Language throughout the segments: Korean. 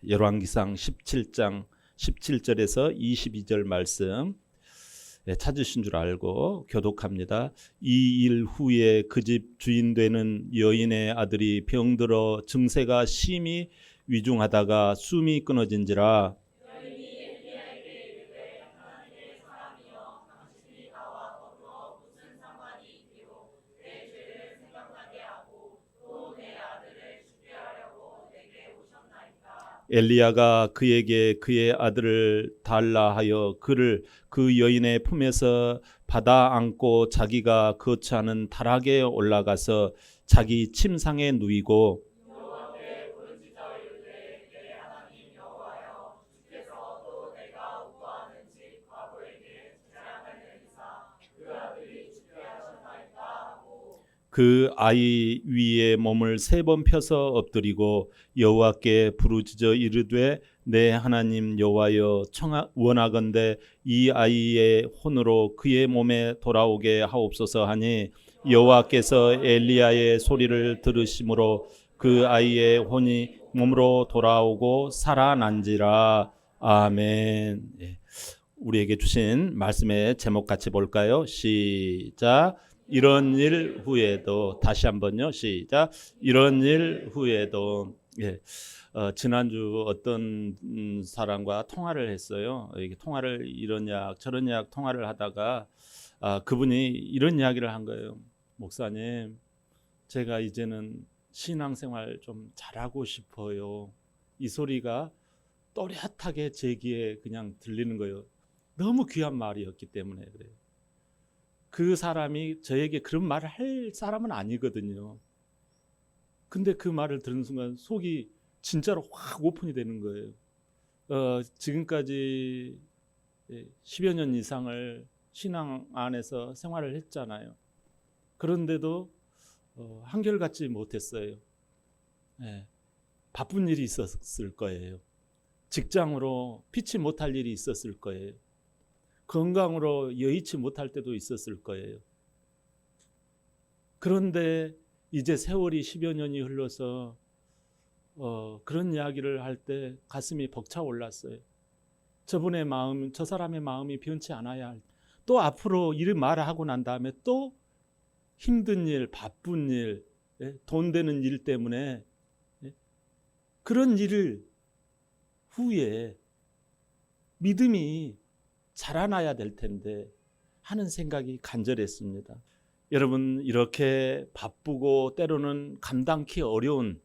열왕기상 17장 17절에서 22절 말씀 찾으신 줄 알고 교독합니다. 이 일 후에 그 집 주인 되는 여인의 아들이 병들어 증세가 심히 위중하다가 숨이 끊어진지라. 엘리야가 그에게 그의 아들을 달라 하여 그를 그 여인의 품에서 받아 안고 자기가 거처하는 다락에 올라가서 자기 침상에 누이고 그 아이 위에 몸을 3번 펴서 엎드리고 여호와께 부르짖어 이르되 내 하나님 여호와여 원하건대 이 아이의 혼으로 그의 몸에 돌아오게 하옵소서 하니 여호와께서 엘리야의 소리를 들으심으로 그 아이의 혼이 몸으로 돌아오고 살아난지라. 아멘. 우리에게 주신 말씀의 제목 같이 볼까요? 시작. 이런 일 후에도, 다시 한번요. 시작. 이런 일 후에도. 지난주 어떤 사람과 통화를 했어요. 이게 통화를 이런 약 저런 약 통화를 하다가 그분이 이런 이야기를 한 거예요. 목사님, 제가 이제는 신앙생활 좀 잘하고 싶어요. 이 소리가 또렷하게 제 귀에 그냥 들리는 거예요. 너무 귀한 말이었기 때문에 그래요. 그 사람이 저에게 그런 말을 할 사람은 아니거든요. 근데 그 말을 들은 순간 속이 진짜로 확 오픈이 되는 거예요. 지금까지 10여 년 이상을 신앙 안에서 생활을 했잖아요. 그런데도 한결같지 못했어요. 바쁜 일이 있었을 거예요. 직장으로 피치 못할 일이 있었을 거예요. 건강으로 여의치 못할 때도 있었을 거예요. 그런데 이제 세월이 10여 년이 흘러서 그런 이야기를 할 때 가슴이 벅차올랐어요. 저분의 마음, 저 사람의 마음이 변치 않아야 할. 또 앞으로 이런 말을 하고 난 다음에 또 힘든 일, 바쁜 일, 돈 되는 일 때문에 그런 일을 후에 믿음이 자라나야 될 텐데 하는 생각이 간절했습니다. 여러분, 이렇게 바쁘고 때로는 감당하기 어려운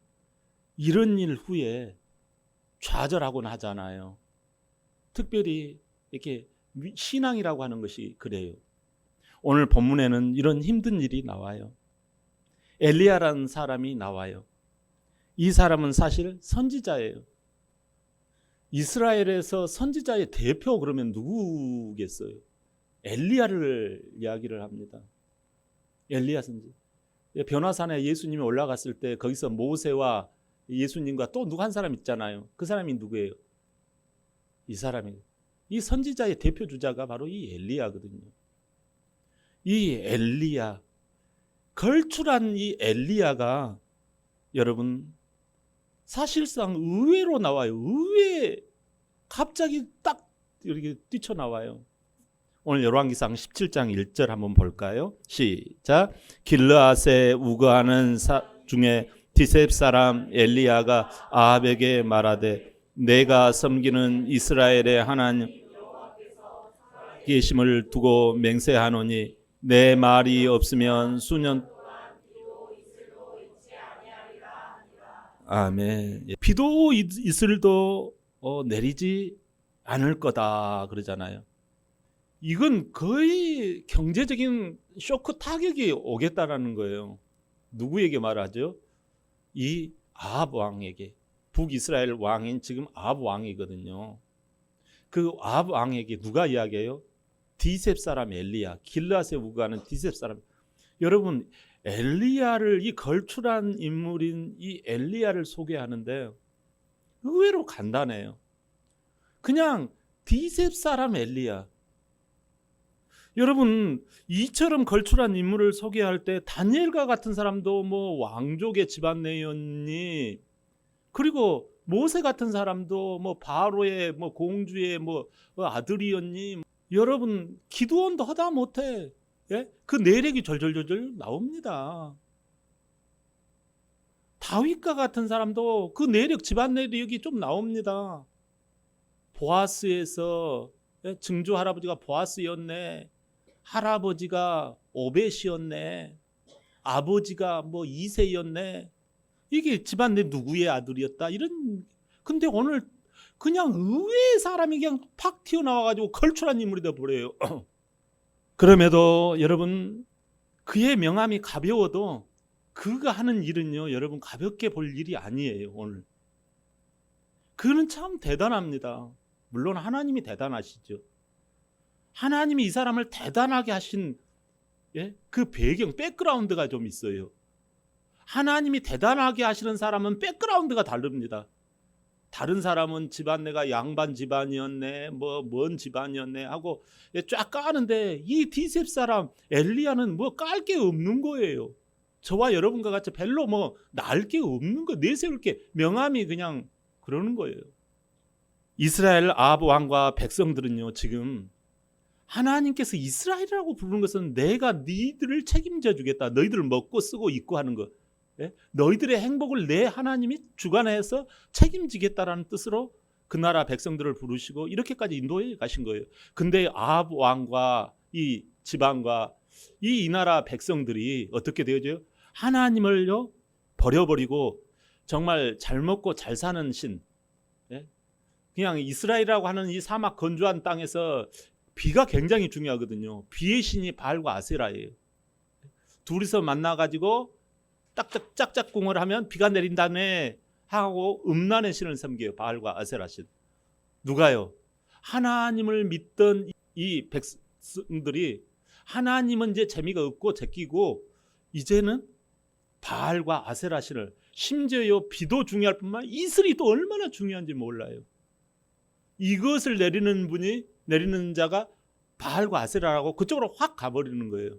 이런 일 후에 좌절하곤 하잖아요. 특별히 이렇게 신앙이라고 하는 것이 그래요. 오늘 본문에는 이런 힘든 일이 나와요. 엘리야라는 사람이 나와요. 이 사람은 사실 선지자예요. 이스라엘에서 선지자의 대표 그러면 누구겠어요? 엘리야를 이야기를 합니다. 엘리야 선지. 변화산에 예수님이 올라갔을 때 거기서 모세와 예수님과 또 누구 한 사람 있잖아요. 그 사람이 누구예요? 이 사람이. 이 선지자의 대표 주자가 바로 이 엘리야거든요. 이 엘리야, 걸출한 이 엘리야가 여러분 사실상 의외로 나와요. 의외 갑자기 딱 이렇게 뛰쳐나와요. 오늘 열왕기상 17장 1절 한번 볼까요? 시작. 길르앗에 우거하는 중에 디셉 사람 엘리야가 아합에게 말하되 내가 섬기는 이스라엘의 하나님 계심을 두고 맹세하노니 내 말이 없으면 수년 아멘. 비도 이슬도 내리지 않을 거다 그러잖아요. 이건 거의 경제적인 쇼크 타격이 오겠다라는 거예요. 누구에게 말하죠? 이 아합 왕에게. 북이스라엘 왕인 지금 아합 왕이거든요. 그 아합 왕에게 누가 이야기해요? 디셉 사람 엘리야, 길르앗에 우거하는 디셉 사람. 여러분, 엘리야를, 이 걸출한 인물인 이 엘리야를 소개하는데 의외로 간단해요. 그냥 디셉 사람 엘리야. 여러분, 이처럼 걸출한 인물을 소개할 때 다니엘과 같은 사람도 뭐 왕족의 집안 내였니, 그리고 모세 같은 사람도 뭐 바로의 뭐 공주의 뭐 아들이었니? 여러분 기드온도 하다 못해. 예? 그 내력이 절절절절 나옵니다. 다윗과 같은 사람도 그 내력, 집안 내력이 좀 나옵니다. 보아스에서 증조 할아버지가 보아스였네. 할아버지가 오벳이었네. 아버지가 뭐 이새였네. 이게 집안 내 누구의 아들이었다. 이런. 근데 오늘 그냥 의외의 사람이 그냥 팍 튀어나와가지고 걸출한 인물이 되어버려요. 그럼에도 여러분 그의 명함이 가벼워도 그가 하는 일은요, 여러분 가볍게 볼 일이 아니에요. 오늘 그는 참 대단합니다. 물론 하나님이 대단하시죠. 하나님이 이 사람을 대단하게 하신 그 배경, 백그라운드가 좀 있어요. 하나님이 대단하게 하시는 사람은 백그라운드가 다릅니다. 다른 사람은 집안 내가 양반 집안이었네, 뭐 먼 집안이었네 하고 쫙 까는데 이 디셉 사람 엘리야는 뭐 깔 게 없는 거예요. 저와 여러분과 같이 별로 뭐 날 게 없는 거, 내세울 게 명함이 그냥 그러는 거예요. 이스라엘 아합 왕과 백성들은요, 지금 하나님께서 이스라엘이라고 부르는 것은 내가 너희들을 책임져 주겠다. 너희들을 먹고 쓰고 입고 하는 것. 너희들의 행복을 내 하나님이 주관해서 책임지겠다라는 뜻으로 그 나라 백성들을 부르시고 이렇게까지 인도해 가신 거예요. 근데 아합 왕과 이 지방과 이 나라 백성들이 어떻게 되어져요? 하나님을요 버려버리고 정말 잘 먹고 잘 사는 신, 그냥 이스라엘이라고 하는 이 사막 건조한 땅에서 비가 굉장히 중요하거든요. 비의 신이 바알과 아세라예요. 둘이서 만나가지고 짝짝꿍을 하면 비가 내린다네 하고 음란의 신을 섬겨요. 바알과 아세라 신. 누가요? 하나님을 믿던 이 백성들이 하나님은 이제 재미가 없고 제끼고 이제는 바알과 아세라 신을, 심지어요 비도 중요할 뿐만 아니라 이슬이 또 얼마나 중요한지 몰라요. 이것을 내리는 자가 바알과 아세라라고 그쪽으로 확 가버리는 거예요.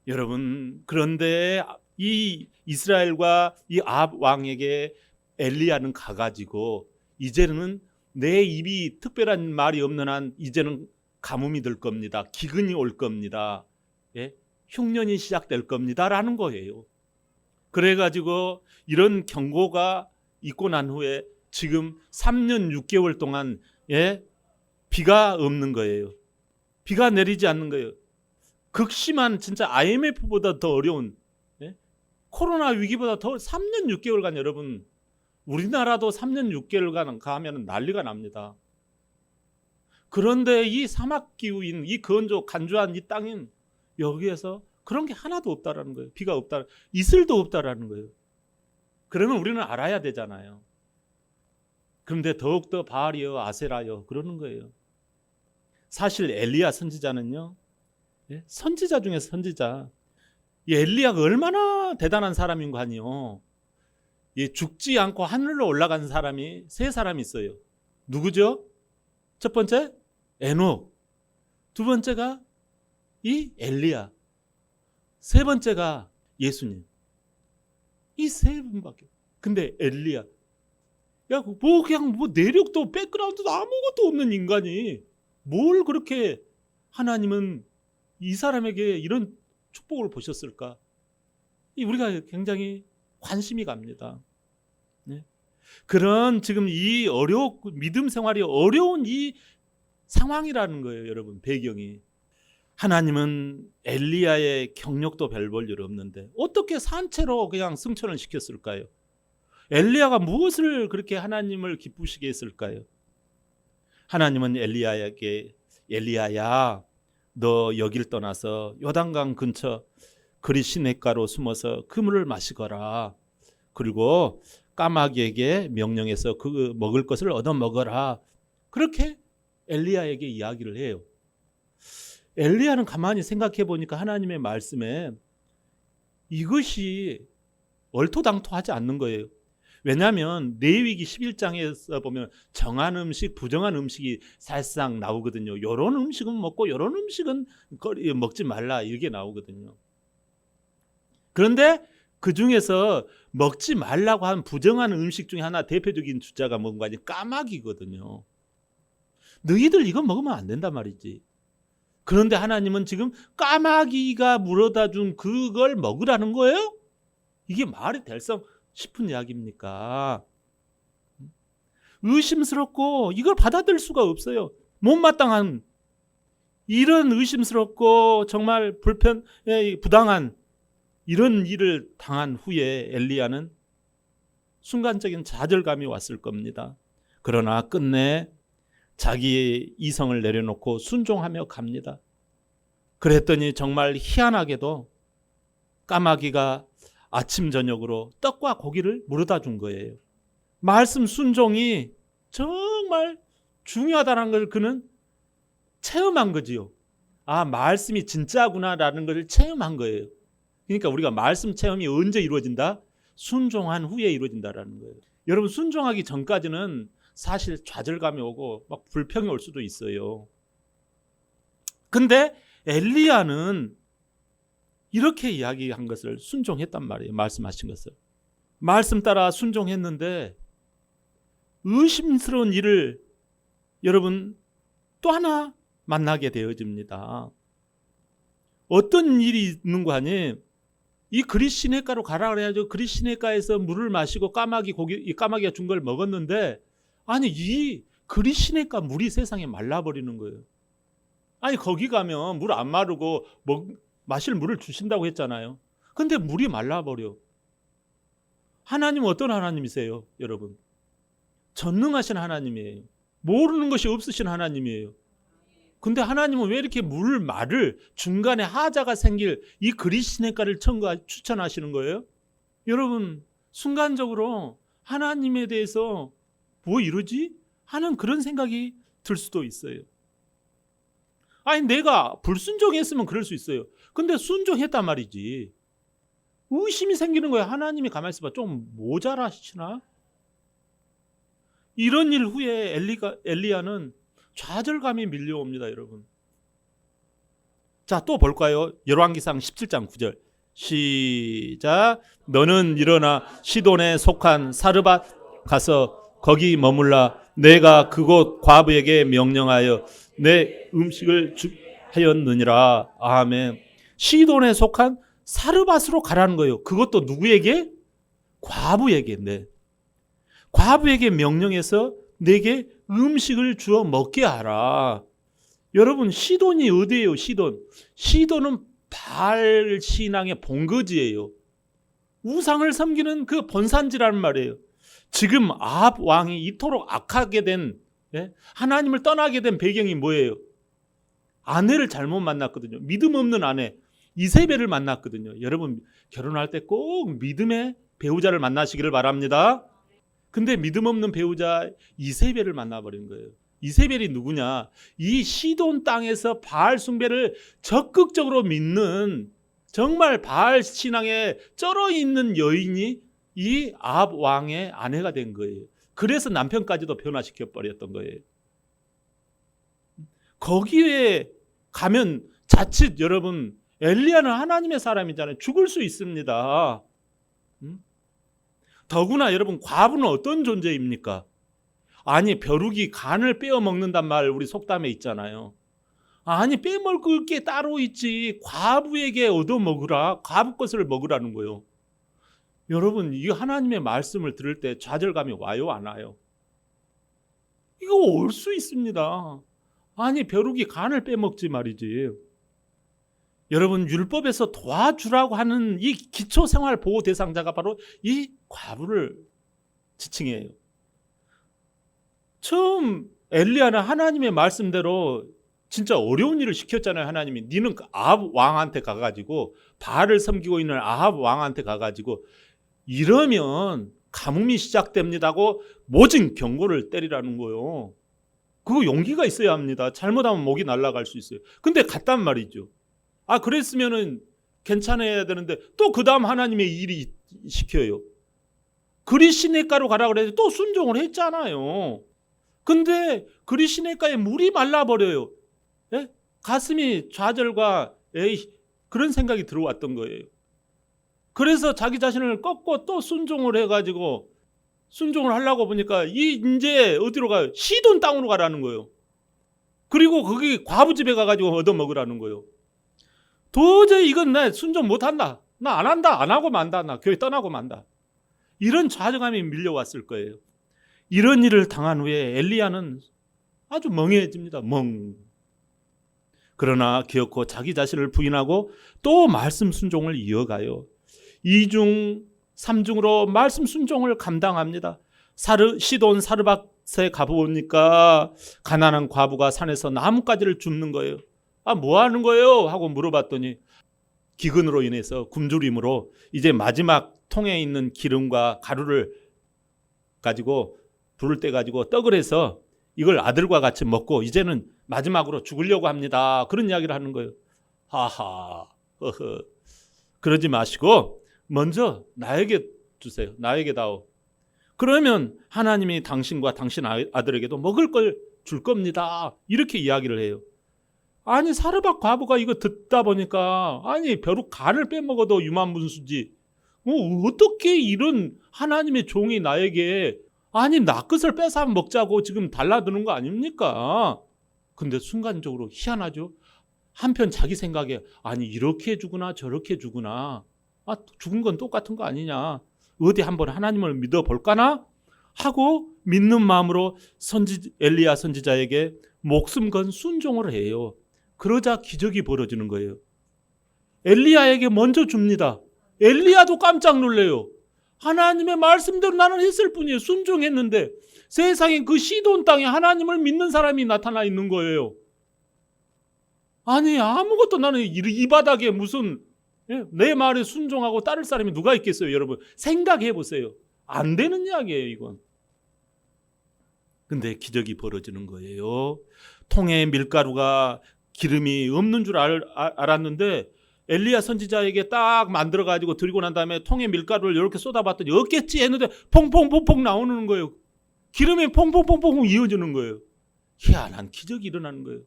여러분, 그런데 이 이스라엘과 이 아합 왕에게 엘리야는 가가지고 이제는 내 입이 특별한 말이 없는 한 이제는 가뭄이 들 겁니다. 기근이 올 겁니다. 흉년이 시작될 겁니다라는 거예요. 그래가지고 이런 경고가 있고 난 후에 지금 3년 6개월 동안 비가 없는 거예요. 비가 내리지 않는 거예요. 극심한 진짜 IMF보다 더 어려운 코로나 위기보다 더 3년 6개월간 여러분 우리나라도 3년 6개월간 가면 난리가 납니다. 그런데 이 사막 기후인 이 건조 간조한 이 땅인 여기에서 그런 게 하나도 없다라는 거예요. 비가 없다, 이슬도 없다라는 거예요. 그러면 우리는 알아야 되잖아요. 그런데 더욱더 바알이요 아세라요 그러는 거예요. 사실 엘리야 선지자는요, 선지자 중에 선지자. 이 엘리야가 얼마나 대단한 사람인 거 아니요. 죽지 않고 하늘로 올라간 사람이 세 사람이 있어요. 누구죠? 첫 번째 에녹, 두 번째가 이 엘리야, 세 번째가 예수님. 이 세 분밖에. 근데 엘리야, 뭐 그냥 뭐 내력도 백그라운드도 아무것도 없는 인간이 뭘 그렇게 하나님은 이 사람에게 이런 축복을 보셨을까? 우리가 굉장히 관심이 갑니다. 그런 지금 이 믿음 생활이 어려운 이 상황이라는 거예요, 여러분. 배경이. 하나님은 엘리야의 경력도 별 볼 일 없는데 어떻게 산채로 그냥 승천을 시켰을까요? 엘리야가 무엇을 그렇게 하나님을 기쁘시게 했을까요? 하나님은 엘리야에게, 엘리야야, 너 여길 떠나서 요단강 근처 그리 시냇가로 숨어서 그물을 마시거라. 그리고 까마귀에게 명령해서 그 먹을 것을 얻어 먹어라. 그렇게 엘리야에게 이야기를 해요. 엘리야는 가만히 생각해 보니까 하나님의 말씀에 이것이 얼토당토하지 않는 거예요. 왜냐하면 레위기 11장에서 보면 정한 음식, 부정한 음식이 살상 나오거든요. 이런 음식은 먹고 이런 음식은 먹지 말라 이렇게 나오거든요. 그런데 그 중에서 먹지 말라고 한 부정한 음식 중에 하나 대표적인 주자가 뭔가 하니 까마귀거든요. 너희들 이거 먹으면 안 된단 말이지. 그런데 하나님은 지금 까마귀가 물어다 준 그걸 먹으라는 거예요? 이게 말이 될성 싶은 이야기입니까? 의심스럽고 이걸 받아들일 수가 없어요. 못마땅한 이런 의심스럽고 정말 부당한 이런 일을 당한 후에 엘리야는 순간적인 좌절감이 왔을 겁니다. 그러나 끝내 자기의 이성을 내려놓고 순종하며 갑니다. 그랬더니 정말 희한하게도 까마귀가 아침 저녁으로 떡과 고기를 물어다 준 거예요. 말씀 순종이 정말 중요하다는 걸 그는 체험한 거지요. 아, 말씀이 진짜구나라는 걸 체험한 거예요. 그러니까 우리가 말씀 체험이 언제 이루어진다? 순종한 후에 이루어진다라는 거예요. 여러분, 순종하기 전까지는 사실 좌절감이 오고 막 불평이 올 수도 있어요. 근데 엘리야는 이렇게 이야기한 것을 순종했단 말이에요. 말씀하신 것을. 말씀 따라 순종했는데 의심스러운 일을 여러분 또 하나 만나게 되어집니다. 어떤 일이 있는 거 아니에요? 이 그릿 시냇가로 가라 그래야죠. 그릿 시냇가에서 물을 마시고 까마귀가 준 걸 먹었는데 아니 이 그릿 시냇가 물이 세상에 말라버리는 거예요. 아니 거기 가면 물 안 마르고 마실 물을 주신다고 했잖아요. 근데 물이 말라버려. 하나님은 어떤 하나님이세요, 여러분? 전능하신 하나님이에요. 모르는 것이 없으신 하나님이에요. 근데 하나님은 왜 이렇게 말을 중간에 하자가 생길 이 그릿 시냇가를 추천하시는 거예요? 여러분, 순간적으로 하나님에 대해서 뭐 이러지? 하는 그런 생각이 들 수도 있어요. 아니 내가 불순종했으면 그럴 수 있어요. 근데 순종했단 말이지. 의심이 생기는 거예요. 하나님이 가만히 있어봐. 좀 모자라시나? 이런 일 후에 엘리야는 좌절감이 밀려옵니다, 여러분. 자, 또 볼까요? 열왕기상 17장 9절. 시작. 너는 일어나 시돈에 속한 사르밧 가서 거기 머물라. 내가 그곳 과부에게 명령하여 내 음식을 하였느니라. 아멘. 시돈에 속한 사르밧으로 가라는 거예요. 그것도 누구에게? 과부에게. 과부에게 명령해서 내게 음식을 주어 먹게 하라. 여러분, 시돈이 어디예요? 시돈은 바알 신앙의 본거지예요. 우상을 섬기는 그 본산지라는 말이에요. 지금 아합 왕이 이토록 악하게 된, 하나님을 떠나게 된 배경이 뭐예요? 아내를 잘못 만났거든요. 믿음 없는 아내 이세벨을 만났거든요. 여러분, 결혼할 때 꼭 믿음의 배우자를 만나시기를 바랍니다. 근데 믿음 없는 배우자 이세벨을 만나버린 거예요. 이세벨이 누구냐? 이 시돈 땅에서 바알 숭배를 적극적으로 믿는 정말 바알 신앙에 쩔어 있는 여인이 이 아합 왕의 아내가 된 거예요. 그래서 남편까지도 변화시켜 버렸던 거예요. 거기에 가면 자칫 여러분 엘리야는 하나님의 사람이잖아요. 죽을 수 있습니다. 더구나 여러분 과부는 어떤 존재입니까? 아니 벼룩이 간을 빼어 먹는단 말 우리 속담에 있잖아요. 아니 빼먹을 게 따로 있지. 과부에게 얻어 먹으라. 과부 것을 먹으라는 거예요. 여러분 이 하나님의 말씀을 들을 때 좌절감이 와요 안 와요? 이거 올 수 있습니다. 아니 벼룩이 간을 빼먹지 말이지. 여러분 율법에서 도와주라고 하는 이 기초생활보호 대상자가 바로 이 과부를 지칭해요. 처음 엘리야는 하나님의 말씀대로 진짜 어려운 일을 시켰잖아요. 하나님이 니는 아합 왕한테 가가지고 바알을 섬기고 있는 아합 왕한테 가가지고 이러면 가뭄이 시작됩니다고 모진 경고를 때리라는 거예요. 그거 용기가 있어야 합니다. 잘못하면 목이 날아갈 수 있어요. 근데 갔단 말이죠. 아 그랬으면은 괜찮아야 되는데 또 그 다음 하나님의 일이 시켜요. 그릿 시냇가로 가라 그래서 또 순종을 했잖아요. 근데 그릿 시냇가에 물이 말라버려요. 예? 가슴이 좌절과 그런 생각이 들어왔던 거예요. 그래서 자기 자신을 꺾고 또 순종을 해가지고 순종을 하려고 보니까 이제 어디로 가요? 시돈 땅으로 가라는 거예요. 그리고 거기 과부 집에 가가지고 얻어먹으라는 거예요. 도저히 이건 나 순종 못한다. 나 안 한다. 안 하고 만다. 나 교회 떠나고 만다. 이런 좌절감이 밀려왔을 거예요. 이런 일을 당한 후에 엘리야는 아주 멍해집니다. 멍. 그러나 기어코 자기 자신을 부인하고 또 말씀 순종을 이어가요. 2중 3중으로 말씀 순종을 감당합니다. 시돈 사르밧에 가보니까 가난한 과부가 산에서 나뭇가지를 줍는 거예요. 아, 뭐 하는 거예요? 하고 물어봤더니 기근으로 인해서 굶주림으로 이제 마지막 통에 있는 기름과 가루를 가지고 불을 떼 가지고 떡을 해서 이걸 아들과 같이 먹고 이제는 마지막으로 죽으려고 합니다. 그런 이야기를 하는 거예요. 하하, 허허. 그러지 마시고 먼저 나에게 주세요. 나에게 다오. 그러면 하나님이 당신과 당신 아들에게도 먹을 걸 줄 겁니다. 이렇게 이야기를 해요. 아니 사르밧 과부가 이거 듣다 보니까 아니 벼룩 간을 빼먹어도 유만분수지. 어떻게 이런 하나님의 종이 나에게 아니 낫것을 뺏어 먹자고 지금 달라드는 거 아닙니까? 근데 순간적으로 희한하죠. 한편 자기 생각에 아니 이렇게 주구나 저렇게 주구나. 아, 죽은 건 똑같은 거 아니냐. 어디 한번 하나님을 믿어볼까나? 하고 믿는 마음으로 엘리야 선지자에게 목숨 건 순종을 해요. 그러자 기적이 벌어지는 거예요. 엘리야에게 먼저 줍니다. 엘리야도 깜짝 놀래요. 하나님의 말씀대로 나는 했을 뿐이에요. 순종했는데 세상에 그 시돈 땅에 하나님을 믿는 사람이 나타나 있는 거예요. 아니 아무것도 나는 이 바닥에 무슨 내 말에 순종하고 따를 사람이 누가 있겠어요. 여러분 생각해 보세요. 안 되는 이야기예요 이건. 근데 기적이 벌어지는 거예요. 통에 밀가루가 기름이 없는 줄 알았는데 엘리야 선지자에게 딱 만들어가지고 드리고 난 다음에 통에 밀가루를 이렇게 쏟아봤더니 없겠지 했는데 퐁퐁퐁퐁 나오는 거예요. 기름이 퐁퐁퐁퐁 이어지는 거예요. 희한한 기적이 일어나는 거예요.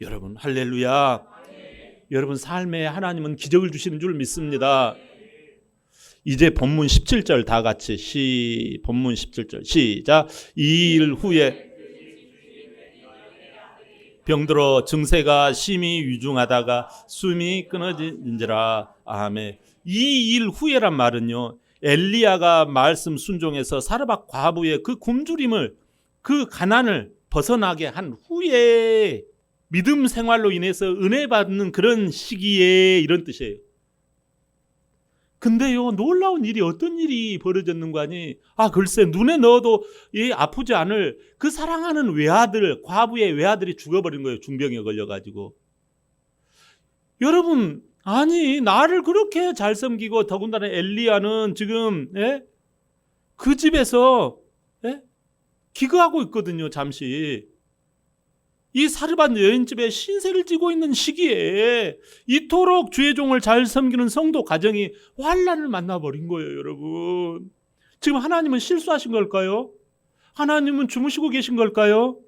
여러분 할렐루야. 여러분 삶에 하나님은 기적을 주시는 줄 믿습니다. 이제 본문 17절 다 같이 본문 17절 시작. 이 일 후에 병들어 증세가 심히 위중하다가 숨이 끊어진지라. 아멘. 이 일 후에란 말은요, 엘리야가 말씀 순종해서 사르밧 과부의 그 굶주림을 그 가난을 벗어나게 한 후에 믿음 생활로 인해서 은혜 받는 그런 시기에 이런 뜻이에요. 근데요 놀라운 일이 어떤 일이 벌어졌는가 하니 글쎄 눈에 넣어도 아프지 않을 그 사랑하는 외아들 과부의 외아들이 죽어버린 거예요. 중병에 걸려가지고. 여러분 아니 나를 그렇게 잘 섬기고 더군다나 엘리야는 지금 그 집에서 기거하고 있거든요. 잠시 이 사르밧 여인집에 신세를 지고 있는 시기에 이토록 주의 종을 잘 섬기는 성도 가정이 환난을 만나버린 거예요. 여러분 지금 하나님은 실수하신 걸까요? 하나님은 주무시고 계신 걸까요?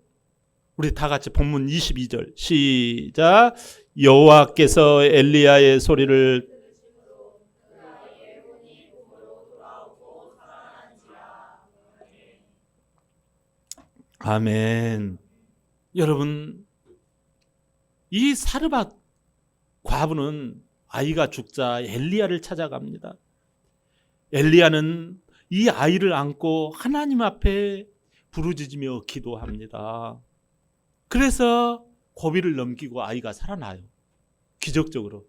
우리 다 같이 본문 22절 시작. 여호와께서 엘리야의 소리를 아멘. 여러분 이 사르밧 과부는 아이가 죽자 엘리야를 찾아갑니다. 엘리야는 이 아이를 안고 하나님 앞에 부르짖으며 기도합니다. 그래서 고비를 넘기고 아이가 살아나요. 기적적으로.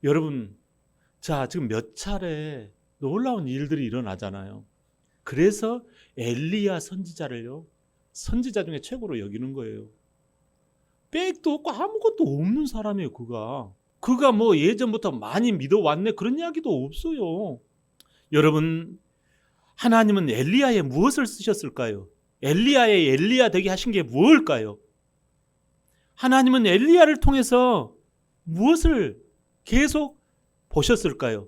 여러분 자 지금 몇 차례 놀라운 일들이 일어나잖아요. 그래서 엘리야 선지자를요 선지자 중에 최고로 여기는 거예요. 빽도 없고 아무것도 없는 사람이에요. 그가 뭐 예전부터 많이 믿어왔네 그런 이야기도 없어요. 여러분 하나님은 엘리야에 무엇을 쓰셨을까요? 엘리야의 엘리야 되게 하신 게 무엇일까요? 하나님은 엘리야를 통해서 무엇을 계속 보셨을까요?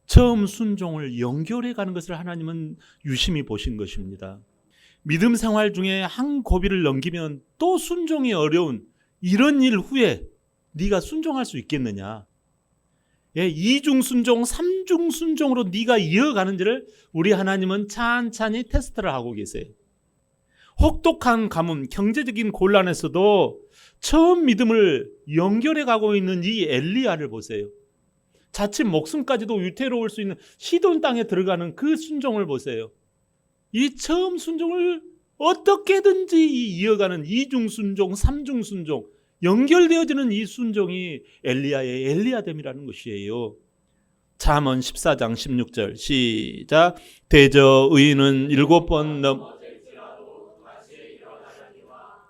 처음 순종을 연결해 가는 것을 하나님은 유심히 보신 것입니다. 믿음 생활 중에 한 고비를 넘기면 또 순종이 어려운 이런 일 후에 네가 순종할 수 있겠느냐? 예, 이중순종, 삼중순종으로 네가 이어가는지를 우리 하나님은 찬찬히 테스트를 하고 계세요. 혹독한 가뭄, 경제적인 곤란에서도 처음 믿음을 연결해 가고 있는 이 엘리야를 보세요. 자칫 목숨까지도 위태로울 수 있는 시돈 땅에 들어가는 그 순종을 보세요. 이 처음 순종을 어떻게든지 이어가는 이중순종, 삼중순종, 연결되어지는 이 순종이 엘리야의 엘리야됨이라는 것이에요. 잠언 14장 16절 시작. 대저 의인은 7번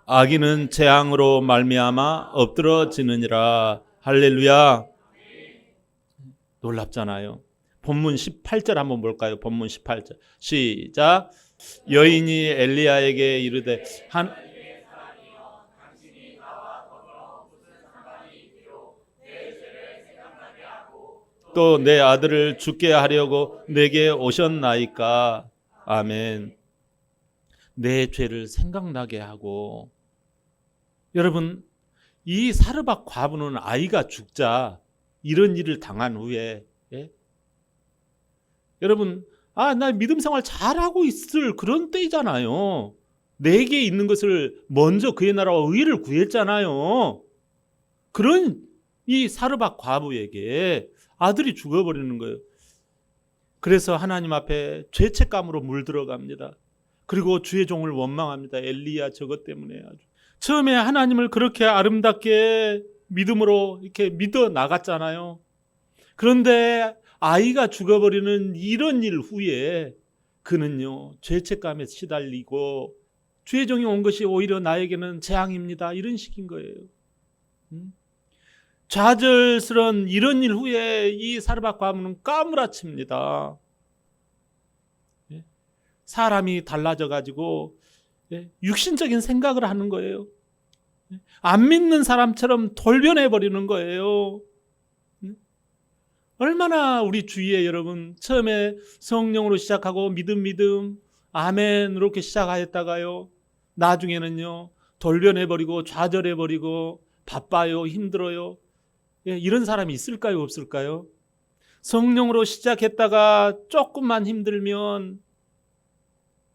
악인은 재앙으로 말미암아 엎드러지느니라. 할렐루야. 놀랍잖아요. 본문 18절 한번 볼까요? 본문 18절 시작. 여인이 엘리야에게 이르되 또 내 아들을 죽게 하려고 내게 오셨나이까. 아멘. 내 죄를 생각나게 하고. 여러분, 이 사르밧 과부는 아이가 죽자 이런 일을 당한 후에, 예? 여러분, 나 믿음 생활 잘하고 있을 그런 때이잖아요. 내게 있는 것을 먼저 그의 나라와 의를 구했잖아요. 그런 이 사르밧 과부에게 아들이 죽어버리는 거예요. 그래서 하나님 앞에 죄책감으로 물들어갑니다. 그리고 주의 종을 원망합니다. 엘리야 저것 때문에 아주. 처음에 하나님을 그렇게 아름답게 믿음으로 이렇게 믿어 나갔잖아요. 그런데 아이가 죽어버리는 이런 일 후에 그는요, 죄책감에 시달리고 주의 종이 온 것이 오히려 나에게는 재앙입니다. 이런 식인 거예요. 좌절스러운 이런 일 후에 이 사르밧 과부는 까무라칩니다. 사람이 달라져 가지고 육신적인 생각을 하는 거예요. 안 믿는 사람처럼 돌변해 버리는 거예요. 얼마나 우리 주위에 여러분 처음에 성령으로 시작하고 믿음 아멘 이렇게 시작하였다가요, 나중에는요 돌변해 버리고 좌절해 버리고 바빠요, 힘들어요. 이런 사람이 있을까요, 없을까요? 성령으로 시작했다가 조금만 힘들면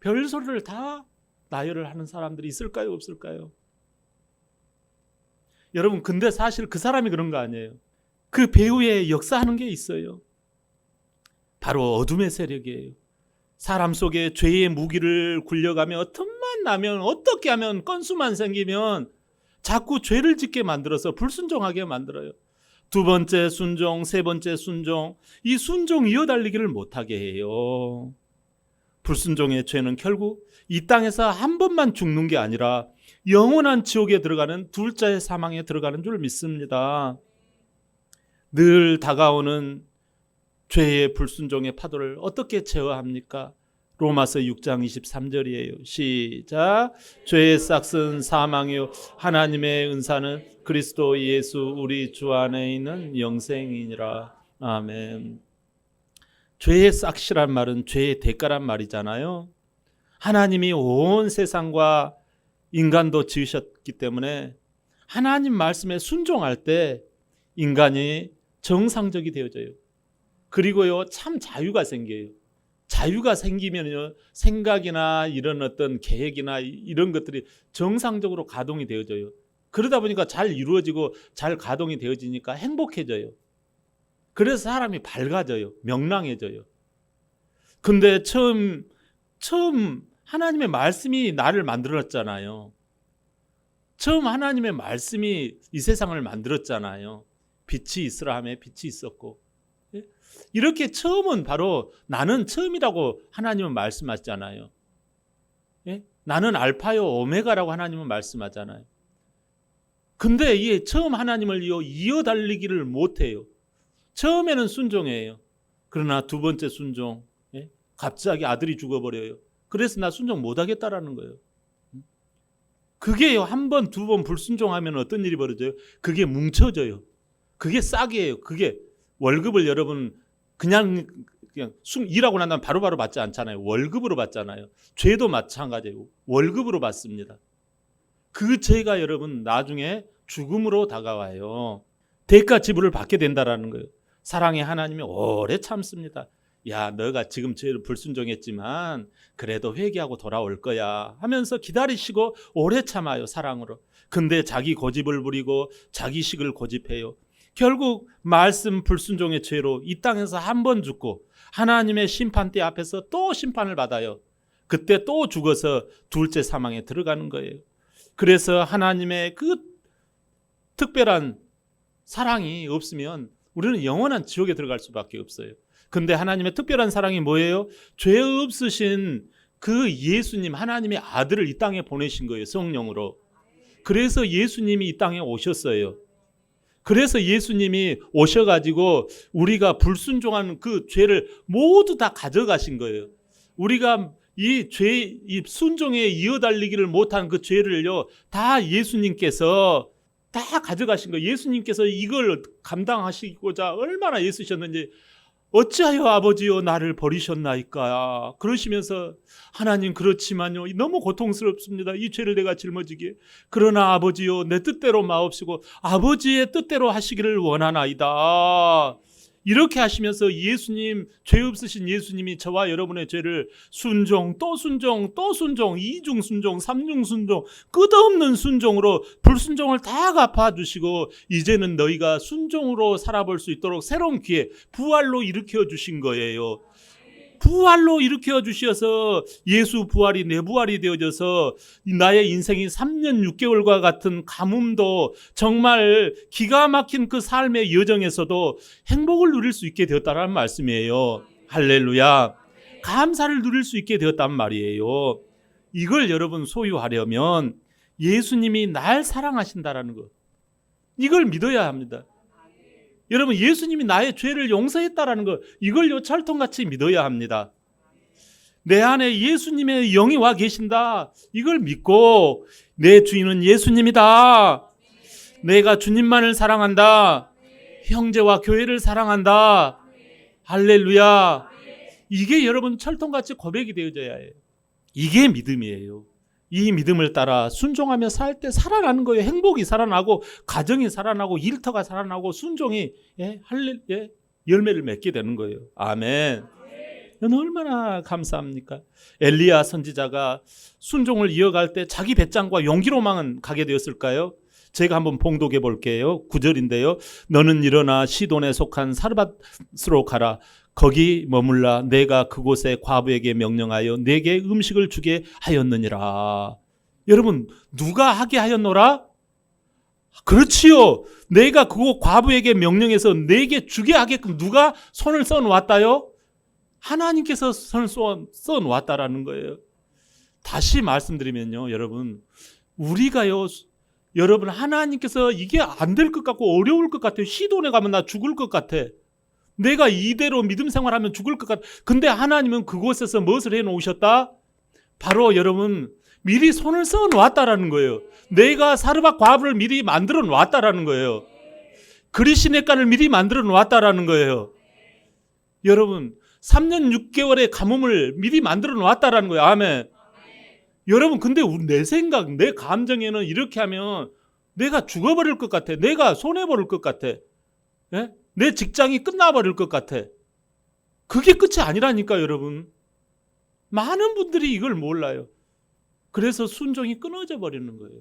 별소리를 다 나열을 하는 사람들이 있을까요, 없을까요? 여러분, 근데 사실 그 사람이 그런 거 아니에요. 그 배후에 역사하는 게 있어요. 바로 어둠의 세력이에요. 사람 속에 죄의 무기를 굴려가며 틈만 나면, 어떻게 하면 건수만 생기면 자꾸 죄를 짓게 만들어서 불순종하게 만들어요. 두 번째 순종, 세 번째 순종, 이 순종 이어달리기를 못하게 해요. 불순종의 죄는 결국 이 땅에서 한 번만 죽는 게 아니라 영원한 지옥에 들어가는 둘째의 사망에 들어가는 줄 믿습니다. 늘 다가오는 죄의 불순종의 파도를 어떻게 제어합니까? 로마서 6장 23절이에요. 시작. 죄의 싹은 사망이요 하나님의 은사는 그리스도 예수 우리 주 안에 있는 영생이니라. 아멘. 죄의 싹이란 말은 죄의 대가란 말이잖아요. 하나님이 온 세상과 인간도 지으셨기 때문에 하나님 말씀에 순종할 때 인간이 정상적이 되어져요. 그리고요, 참 자유가 생겨요. 자유가 생기면요, 생각이나 이런 어떤 계획이나 이런 것들이 정상적으로 가동이 되어져요. 그러다 보니까 잘 이루어지고 잘 가동이 되어지니까 행복해져요. 그래서 사람이 밝아져요. 명랑해져요. 근데 처음 하나님의 말씀이 나를 만들었잖아요. 처음 하나님의 말씀이 이 세상을 만들었잖아요. 빛이 있으라 하며 빛이 있었고. 이렇게 처음은 바로 나는 처음이라고 하나님은 말씀하시잖아요. 나는 알파요 오메가라고 하나님은 말씀하잖아요. 근데 이 처음 하나님을 이어달리기를 못해요. 처음에는 순종해요. 그러나 두 번째 순종, 갑자기 아들이 죽어버려요. 그래서 나 순종 못하겠다라는 거예요. 그게요, 한 번, 두 번 불순종하면 어떤 일이 벌어져요? 그게 뭉쳐져요. 그게 싹이에요. 그게 월급을 여러분 그냥 일하고 난 다음에 바로바로 받지 않잖아요. 월급으로 받잖아요. 죄도 마찬가지예요. 월급으로 받습니다. 그 죄가 여러분 나중에 죽음으로 다가와요. 대가 지불을 받게 된다라는 거예요. 사랑의 하나님이 오래 참습니다. 야, 너가 지금 죄를 불순종했지만 그래도 회개하고 돌아올 거야 하면서 기다리시고 오래 참아요, 사랑으로. 근데 자기 고집을 부리고 자기식을 고집해요. 결국 말씀 불순종의 죄로 이 땅에서 한 번 죽고 하나님의 심판대 앞에서 또 심판을 받아요. 그때 또 죽어서 둘째 사망에 들어가는 거예요. 그래서 하나님의 그 특별한 사랑이 없으면 우리는 영원한 지옥에 들어갈 수밖에 없어요. 근데 하나님의 특별한 사랑이 뭐예요? 죄 없으신 그 예수님, 하나님의 아들을 이 땅에 보내신 거예요, 성령으로. 그래서 예수님이 이 땅에 오셨어요. 그래서 예수님이 오셔가지고 우리가 불순종하는 그 죄를 모두 다 가져가신 거예요. 우리가 이 순종에 이어달리기를 못한 그 죄를요, 다 예수님께서 다 가져가신 거예요. 예수님께서 이걸 감당하시고자 얼마나 애쓰셨는지. 어찌하여 아버지여 나를 버리셨나이까. 그러시면서 하나님 그렇지만요, 너무 고통스럽습니다. 이 죄를 내가 짊어지기에. 그러나 아버지여 내 뜻대로 마옵시고 아버지의 뜻대로 하시기를 원하나이다. 이렇게 하시면서 예수님, 죄 없으신 예수님이 저와 여러분의 죄를 순종, 또 순종, 또 순종, 이중 순종, 삼중 순종, 끝없는 순종으로 불순종을 다 갚아주시고 이제는 너희가 순종으로 살아볼 수 있도록 새로운 기회, 부활로 일으켜 주신 거예요. 부활로 일으켜 주셔서 예수 부활이 내 부활이 되어져서 나의 인생이 3년 6개월과 같은 가뭄도 정말 기가 막힌 그 삶의 여정에서도 행복을 누릴 수 있게 되었다는 말씀이에요. 할렐루야. 감사를 누릴 수 있게 되었단 말이에요. 이걸 여러분 소유하려면 예수님이 날 사랑하신다라는 것, 이걸 믿어야 합니다. 여러분, 예수님이 나의 죄를 용서했다라는 것, 이걸요 철통같이 믿어야 합니다. 내 안에 예수님의 영이 와 계신다, 이걸 믿고 내 주인은 예수님이다, 내가 주님만을 사랑한다, 형제와 교회를 사랑한다, 할렐루야. 이게 여러분 철통같이 고백이 되어져야 해요. 이게 믿음이에요. 이 믿음을 따라 순종하며 살 때 살아나는 거예요. 행복이 살아나고 가정이 살아나고 일터가 살아나고 순종이 열매를 맺게 되는 거예요. 아멘. 이건 얼마나 감사합니까? 엘리야 선지자가 순종을 이어갈 때 자기 배짱과 용기로만 가게 되었을까요? 제가 한번 봉독해 볼게요. 9절인데요. 너는 일어나 시돈에 속한 사르밧으로 가라. 거기 머물라. 내가 그곳에 과부에게 명령하여 내게 음식을 주게 하였느니라. 여러분, 누가 하게 하였노라? 그렇지요. 내가 그곳 과부에게 명령해서 내게 주게 하게끔 누가 손을 써 놓았다요? 하나님께서 손을 써 놓았다라는 거예요. 다시 말씀드리면요, 여러분, 우리가요, 여러분, 하나님께서 이게 안 될 것 같고 어려울 것 같아요. 시돈에 가면 나 죽을 것 같아. 내가 이대로 믿음 생활하면 죽을 것 같아. 근데 하나님은 그곳에서 무엇을 해 놓으셨다? 바로 여러분, 미리 손을 써 놓았다라는 거예요. 내가 사르밧 과부를 미리 만들어 놓았다라는 거예요. 그리시네가를 미리 만들어 놓았다라는 거예요. 여러분, 3년 6개월의 가뭄을 미리 만들어 놓았다라는 거예요. 아멘. 여러분, 근데 내 생각, 내 감정에는 이렇게 하면 내가 죽어버릴 것 같아. 내가 손해버릴 것 같아. 예? 내 직장이 끝나버릴 것 같아. 그게 끝이 아니라니까, 여러분. 많은 분들이 이걸 몰라요. 그래서 순종이 끊어져 버리는 거예요.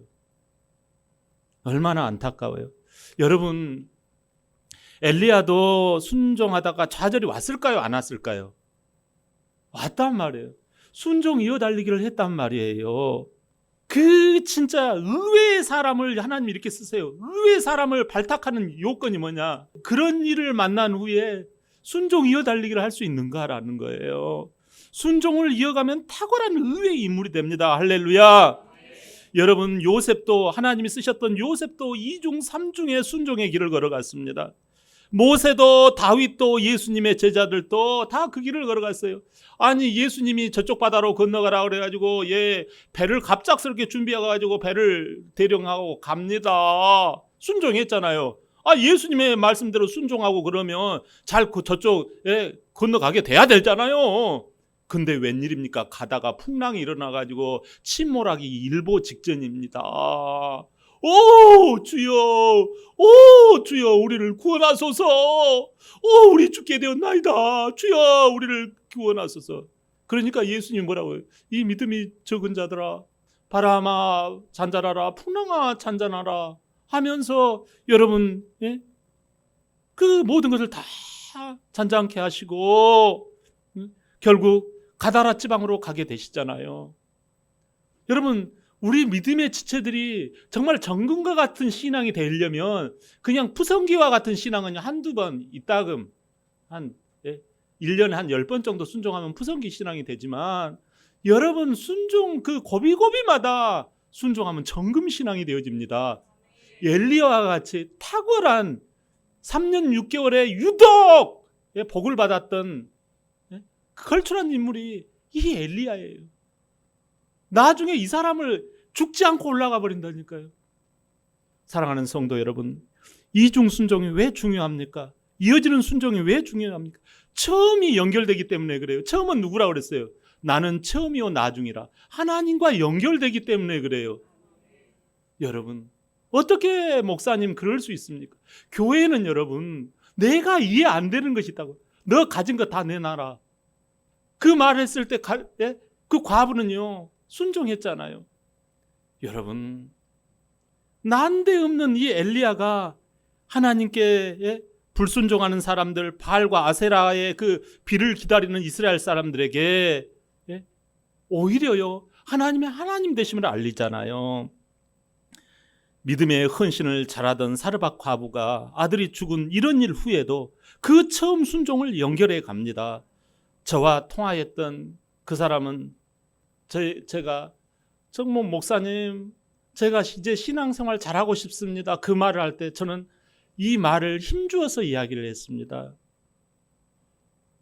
얼마나 안타까워요. 여러분, 엘리야도 순종하다가 좌절이 왔을까요? 안 왔을까요? 왔단 말이에요. 순종 이어달리기를 했단 말이에요. 그 진짜 의외의 사람을 하나님이 이렇게 쓰세요. 의외의 사람을 발탁하는 요건이 뭐냐? 그런 일을 만난 후에 순종 이어달리기를 할 수 있는가라는 거예요. 순종을 이어가면 탁월한 의외의 인물이 됩니다. 할렐루야. 여러분, 요셉도, 하나님이 쓰셨던 요셉도 2중 3중의 순종의 길을 걸어갔습니다. 모세도, 다윗도, 예수님의 제자들도 다 그 길을 걸어갔어요. 아니, 예수님이 저쪽 바다로 건너가라 그래가지고 배를 갑작스럽게 준비해가지고 배를 대령하고 갑니다. 순종했잖아요. 예수님의 말씀대로 순종하고 그러면 잘 저쪽에 건너가게 돼야 되잖아요. 근데 웬일입니까? 가다가 풍랑이 일어나가지고 침몰하기 일보 직전입니다. 오 주여, 오 주여 우리를 구원하소서. 오 우리 죽게 되었나이다. 주여 우리를 구원하소서. 그러니까 예수님 뭐라고 해요? 이 믿음이 적은 자들아, 바람아 잔잔하라, 풍랑아 잔잔하라 하면서 여러분, 예? 그 모든 것을 다 잔잔케 하시고 결국 가다라 지방으로 가게 되시잖아요. 여러분, 우리 믿음의 지체들이 정말 정금과 같은 신앙이 되려면 그냥 푸성기와 같은 신앙은 한두 번 이따금 한 1년에 한 10번 정도 순종하면 푸성기 신앙이 되지만, 여러분 순종 그 고비고비마다 순종하면 정금 신앙이 되어집니다. 엘리야와 같이 탁월한 3년 6개월에 유독 복을 받았던 걸출한 인물이 이 엘리야예요. 나중에 이 사람을 죽지 않고 올라가 버린다니까요. 사랑하는 성도 여러분, 이중 순종이 왜 중요합니까? 이어지는 순종이 왜 중요합니까? 처음이 연결되기 때문에 그래요. 처음은 누구라고 그랬어요? 나는 처음이요 나중이라. 하나님과 연결되기 때문에 그래요. 여러분, 어떻게 목사님 그럴 수 있습니까? 교회는 여러분, 내가 이해 안 되는 것이 있다고. 너 가진 거 다 내놔라. 그 말을 했을 때 그 과부는요 순종했잖아요. 여러분, 난데없는 이 엘리야가 하나님께 불순종하는 사람들, 바알과 아세라의 그 비를 기다리는 이스라엘 사람들에게 오히려요 하나님의 하나님 되심을 알리잖아요. 믿음의 헌신을 잘하던 사르밧 과부가 아들이 죽은 이런 일 후에도 그 처음 순종을 연결해 갑니다. 저와 통화했던 그 사람은 제가 정말 목사님, 제가 이제 신앙생활 잘하고 싶습니다. 그 말을 할 때 저는 이 말을 힘주어서 이야기를 했습니다.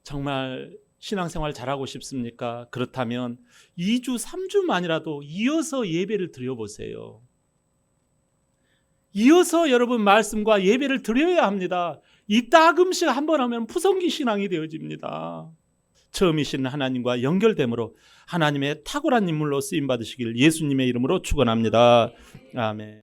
정말 신앙생활 잘하고 싶습니까? 그렇다면 2주, 3주만이라도 이어서 예배를 드려보세요. 이어서 여러분 말씀과 예배를 드려야 합니다. 이따금씩 한번 하면 푸성기 신앙이 되어집니다. 처음이신 하나님과 연결됨으로 하나님의 탁월한 인물로 쓰임받으시길 예수님의 이름으로 축원합니다. 아멘.